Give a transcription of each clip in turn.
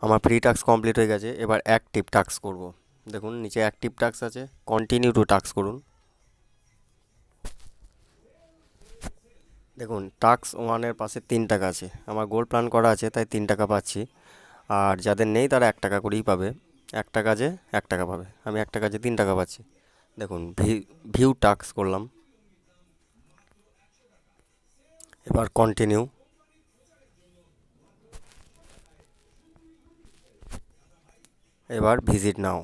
আমার pre task complete হয়ে গেছে, এবার অ্যাক্টিভ টাস্ক করব। দেখুন নিচে অ্যাক্টিভ টাস্ক আছে, কন্টিনিউ টু টাস্ক করুন। দেখুন টাস্ক ওয়ানের পাশে 3 টাকা আছে, আমার গোল প্ল্যান করা আছে তাই 3 টাকা পাচ্ছি। আর যাদের নেই তারা 1 টাকা করেই পাবে। একটা কাজে 1 টাকা পাবে, আমি একটা কাজে 3 টাকা পাচ্ছি। দেখুন ভিউ টাস্ক করলাম, এবার কন্টিনিউ, এবার ভিজিট নাও।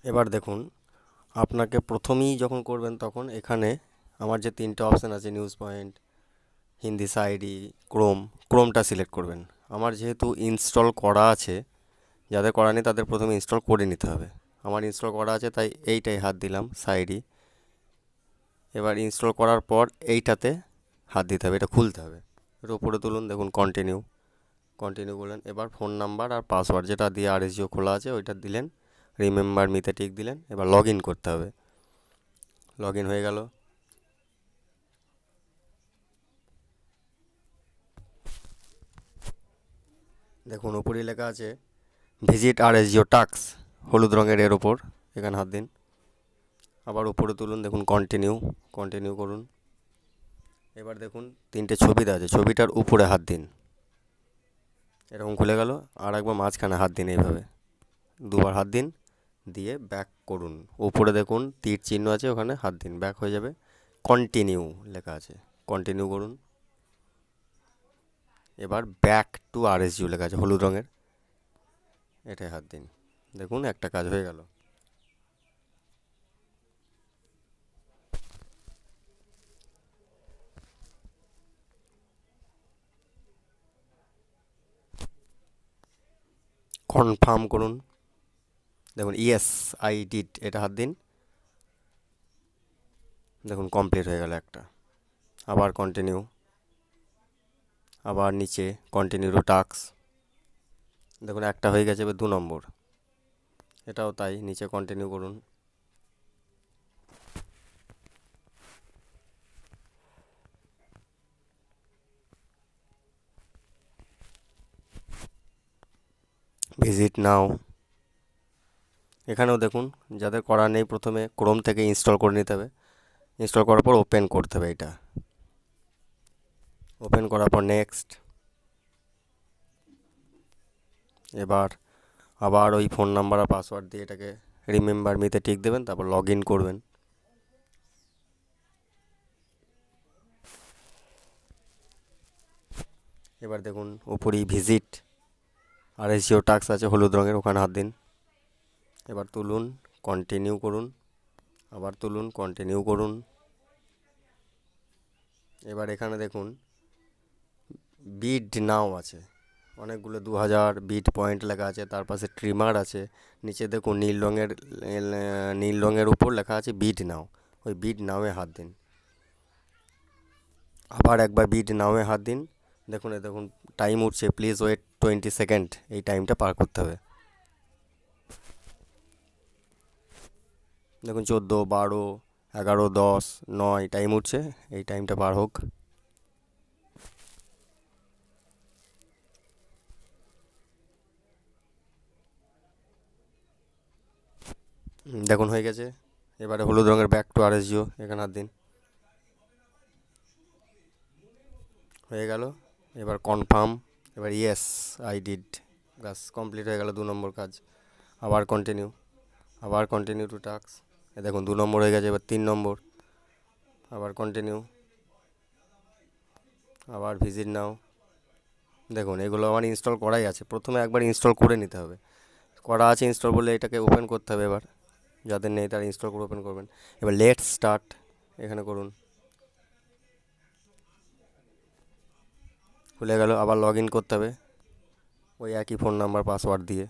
এবার দেখুন আপনাকে প্রথমেই যখন করবেন তখন এখানে আমার যে 3টে অপশান আছে, নিউজ পয়েন্ট, হিন্দি সাইডি, ক্রোমটা সিলেক্ট করবেন। আমার যেহেতু ইনস্টল করা আছে, যাদের করা নেই তাদের প্রথমে ইনস্টল করে নিতে হবে। আমার ইনস্টল করা আছে তাই এইটাই হাত দিলাম, সাইডি। এবার ইনস্টল করার পর এইটাতে হাত দিতে হবে, এটা খুলতে হবে। এটা উপরে তুলুন, দেখুন কন্টিনিউ করলেন। এবার ফোন নাম্বার আর পাসওয়ার্ড যেটা দিয়ে আরএসজিও খোলা আছে ওইটা দিলেন, রিমেম্বার মিতে টিক দিলেন। এবার লগ ইন করতে হবে, লগ ইন হয়ে গেল। দেখুন উপরে লেখা আছে ভিজিট আরএসজিও টাস্ক, হলুদ রঙের এর ওপর, এখানে হাত দিন। আবার উপরে তুলুন, দেখুন কন্টিনিউ করুন। এবার দেখুন 3টে ছবি দেওয়া আছে, ছবিটার উপরে হাত দিন, এরকম খুলে গেল। আর একবার মাঝখানে হাত দিন, এইভাবে দুবার হাত দিন, দিয়ে ব্যাক করুন। উপরে দেখুন তীর চিহ্ন আছে, ওখানে হাত দিন, ব্যাক হয়ে যাবে। কন্টিনিউ লেখা আছে, কন্টিনিউ করুন। এবার ব্যাক টু আরএসজিও লেখা আছে হলুদ রঙের, এটাই হাত দিন। দেখুন একটা কাজ হয়ে গেল। কনফার্ম করুন, দেখুন ইয়েস আই ডিড, এটা হাত দিন। দেখুন কমপ্লিট হয়ে গেল একটা। আবার কন্টিনিউ, আবার নিচে কন্টিনিউ টু টাস্ক, দেখুন একটা হয়ে গেছে, এবার 2 নম্বর, এটাও তাই, নিচে কন্টিনিউ করুন। ভিজিট নাও, এখানেও দেখুন যাদের করা নেই প্রথমে ক্রোম থেকে ইনস্টল করে নিতে হবে। ইনস্টল করার পর ওপেন করতে হবে, এটা ওপেন করার পর নেক্সট। এবার আবার ওই ফোন নাম্বার আর পাসওয়ার্ড দিয়ে এটাকে রিমেম্বার মিতে টিক দেবেন, তারপর লগ ইন করবেন। এবার দেখুন উপরেই ভিজিট আরএসজিও টাস্ক আছে হলুদ রঙের, ওখানে হাত দিন। এবার তুলুন, কন্টিনিউ করুন, আবার তুলুন, কন্টিনিউ করুন। এবার এখানে দেখুন বিড নাও আছে, অনেকগুলো 2000 বিট পয়েন্ট লেখা আছে, তার পাশে ট্রিমার আছে। নিচে দেখুন নীল রঙের উপর লেখা আছে বিড নাও, ওই বিড নাওয়ে হাত দিন। আবার একবার বিড নাওয়ে হাত দিন। দেখুন টাইম উঠছে, প্লিজ ওয়েট 20 সেকেন্ড, এই টাইমটা পার করতে হবে। দেখুন 14, 12, 11, 10, 9 টাইম উঠছে, এই টাইমটা পার হোক। দেখুন হয়ে গেছে। এবারে হলুদ রঙের ব্যাক টু আরএসজিও, এখানে হাত দিন, হয়ে গেল। এবার কনফার্ম, এবার ইয়েস আই ডিড, ব্যাস কমপ্লিট হয়ে গেল 2 নম্বর কাজ। আবার কন্টিনিউ টু টাস্ক, দেখুন 2 নম্বর হয়ে গেছে, এবার 3 নম্বর, আবার কন্টিনিউ, আবার ভিজিট নাও। দেখুন এগুলো আমার ইনস্টল করাই আছে, প্রথমে একবার ইনস্টল করে নিতে হবে। করা আছে ইনস্টল বলে এটাকে ওপেন করতে হবে। এবার যাদের নেই তারা ইনস্টল করে ওপেন করবেন। এবার লেটস স্টার্ট এখানে করুন, খুলে গেল। আবার লগ ইন করতে হবে ওই একই ফোন নাম্বার পাসওয়ার্ড দিয়ে,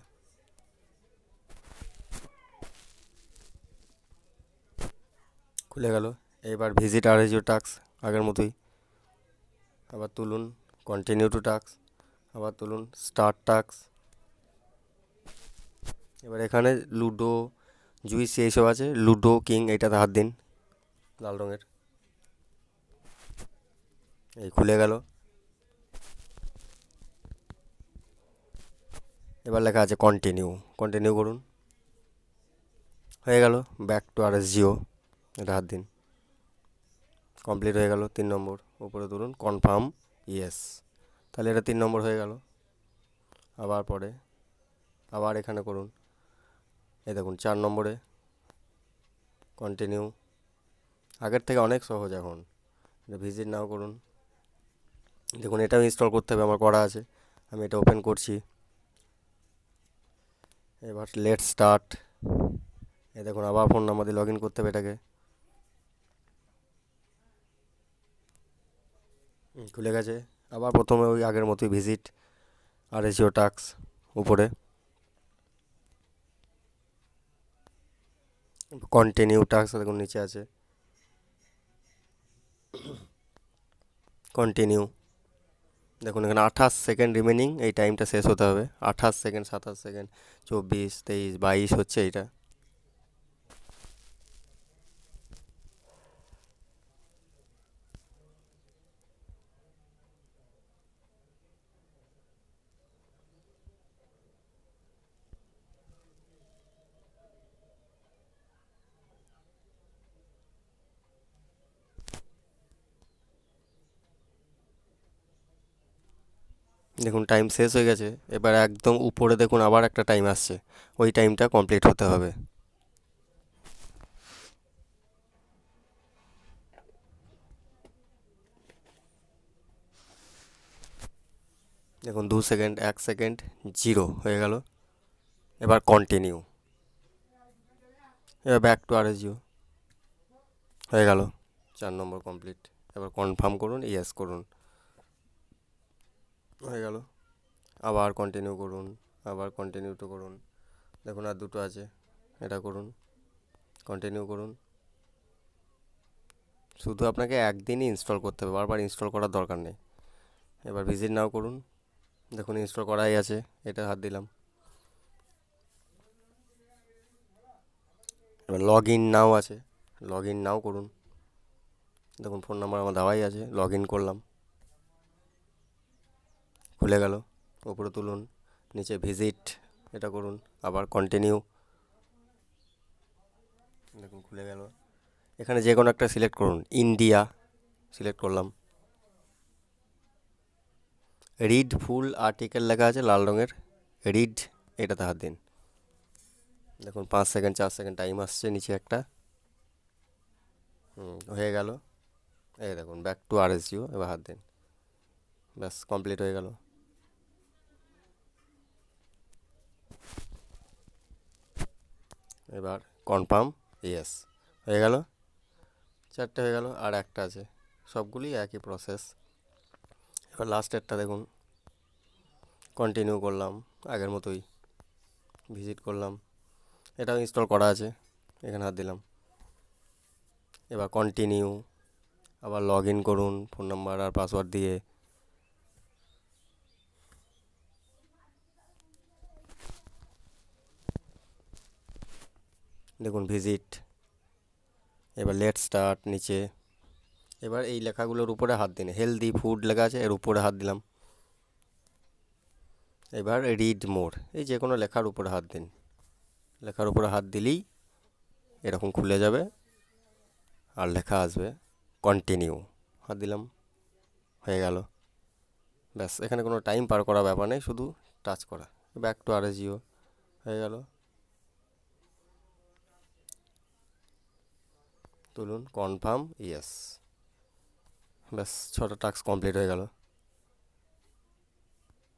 খুলে গেল। এবার ভিজিট আরএসজিও টাস্ক আগের মতোই, আবার তুলুন, কন্টিনিউ টু টাস্ক, আবার তুলুন, স্টার্ট টাস্ক। এবার এখানে লুডো, জুইসি এইসব আছে, লুডো কিং এইটাতে হাত দিন, লাল রঙের, এই খুলে গেল। এবার লেখা আছে কন্টিনিউ, কন্টিনিউ করুন। হয়ে গেল। Back to R S GO, এটা হাত দিন। কমপ্লিট হয়ে গেল। 3 নম্বর উপরে তুলুন, কনফার্ম ইয়েস। তাহলে এটা 3 নম্বর হয়ে গেল। আবার পরে আবার এখানে করুন। এই দেখুন 4 নম্বরে কন্টিনিউ। আগের থেকে অনেক সহজ এখন। এটা ভিজিট নাও করুন। দেখুন এটাও ইনস্টল করতে হবে, আমার করা আছে। আমি এটা ওপেন করছি। এবার লেট স্টার্ট। এই দেখুন আবার ফোন নাম্বার দিয়ে লগ ইন করতে হবে এটাকে। খুলে গেছে। আবার প্রথমে ওই আগের মতোই ভিজিট আর এসিও টাক্স উপরে, কন্টিনিউ টাক্স দেখুন নিচে আছে, কন্টিনিউ। দেখুন এখানে 28 সেকেন্ড রিমেনিং, এই টাইমটা শেষ হতে হবে। 28 সেকেন্ড, 27 সেকেন্ড, 24, 23, 22 হচ্ছে এইটা। দেখুন টাইম শেষ হয়ে গেছে। এবার একদম উপরে দেখুন আবার একটা টাইম আসছে, ওই টাইমটা কমপ্লিট হতে হবে। দেখুন 2 সেকেন্ড, 1 সেকেন্ড, 0 হয়ে গেল। এবার কন্টিনিউ। এবার back to R S GO হয়ে গেল। 4 নম্বর কমপ্লিট। এবার কনফার্ম করুন, ইয়েস করুন। হয়ে গেল। আবার কন্টিনিউ করুন, আবার কন্টিনিউ তো করুন। দেখুন আর দুটো আছে, এটা করুন, কন্টিনিউ করুন। শুধু আপনাকে একদিনই ইনস্টল করতে হবে, বারবার ইনস্টল করার দরকার নেই। এবার ভিজিট নাও করুন। দেখুন ইনস্টল করাই আছে, এটা হাত দিলাম। এবার লগ ইন নাও আছে, লগ ইন নাও করুন। দেখুন ফোন নাম্বার আমার দেওয়াই আছে, লগ ইন করলাম। খুলে গেল। উপরে তুলুন, নিচে ভিজিট, এটা করুন, আবার কন্টিনিউ। দেখুন খুলে গেল। এখানে যে কোনো একটা সিলেক্ট করুন, ইন্ডিয়া সিলেক্ট করলাম। রিড ফুল আর্টিকেল লেখা আছে লাল রঙের, রিড, এটাতে হাত দিন। দেখুন 5 সেকেন্ড, 4 সেকেন্ড টাইম আসছে নিচে একটা। হয়ে গেল। এই দেখুন back to R S GO, এবার হাত দিন। ব্যাস কমপ্লিট হয়ে গেল। এবার কনফার্ম ইয়েস হয়ে গেল। 4টে হয়ে গেল, আর একটা আছে। সবগুলি একই প্রসেস। এবার লাস্টেরটা দেখুন, কন্টিনিউ করলাম আগের মতোই, ভিজিট করলাম। এটাও ইনস্টল করা আছে, এখানে হাত দিলাম। এবার কন্টিনিউ, আবার লগ ইন করুন ফোন নাম্বার আর পাসওয়ার্ড দিয়ে। দেখুন ভিজিট, এবার লেট স্টার্ট নিচে। এবার এই লেখাগুলোর উপরে হাত দিন, হেলদি ফুড লেখা আছে, এর উপরে হাত দিলাম। এবার রিড মোর, এই যে কোনো লেখার উপরে হাত দিন। লেখার উপরে হাত দিলেই এরকম খুলে যাবে, আর লেখা আসবে কন্টিনিউ। হাত দিলাম, হয়ে গেল। ব্যাস, এখানে কোনো টাইম পার করা ব্যাপার নেই, শুধু টাচ করা। Back to R S GO হয়ে গেল। তুলুন, কনফার্ম ইয়েস। ব্যাস 6টা টাস্ক কমপ্লিট হয়ে গেল।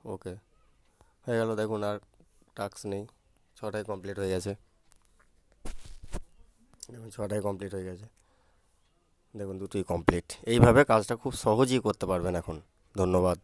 ওকে, হয়ে গেল। দেখুন আর টাস্ক নেই, 6টাই কমপ্লিট হয়ে গেছে। দেখুন 6টাই কমপ্লিট হয়ে গেছে। দেখুন দুটোই কমপ্লিট। এইভাবে কাজটা খুব সহজেই করতে পারবেন এখন। ধন্যবাদ।